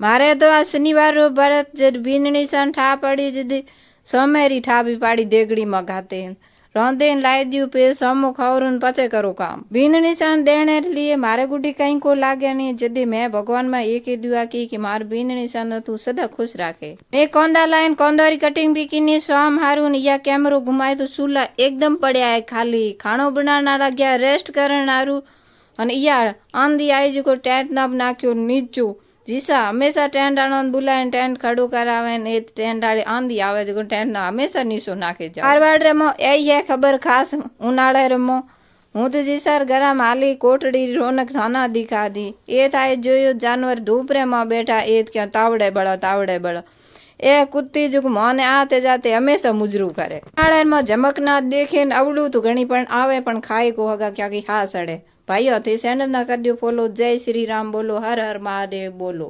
मारे तो आ शनिवार रो भरत जे बीनणी सन ठा पड़ी जदी सोमेरी ठा भी पाड़ी देगड़ी मगाते रोंदे लाई दियो पे समो खवरून पचे करो काम बीनणी सन देने लिए मारे गुडी कहीं को लागे नहीं जदी मैं भगवान में एक ही दुआ की कि मार बीनणी सन तू सदा खुश राखे। एक कोंदा लाइन कोंदारी कटिंग भी की स्वाम हारून या कैमरो घुमाए तो चूल्हा एकदम पड़या है खाली खाणो बनाना लग्या रेस्ट करन हारू अने या आंधी आई जो टेंट नब नाख्यो नीचू जीसा हमेशा टेंट आनो बुलाए टेंट खड़ो करावे ने टेंट आड़ी आंधी आवे जो टेंट ना हमेशा नीचो नाखे जाए कारवाड़ रमो ए है खबर खास उनाळे रमो हूँ तो जीसार गरम हाली कोटड़ी रौनक थाना दिखा दी ए थाए जोयो जानवर धूप रे में बैठा ए क्या तावड़े बड़ो ए कुत्ती जो मोने आते जाते हमेशा मुजरू करे नाड़े में झमक ना देखे अवड़ू तो घणी पण आवे पण खाए को होगा क्या की हा सड़े भाइयों थे चैनल ना कर दियो फॉलो। जय श्री राम बोलो, हर हर महादेव बोलो।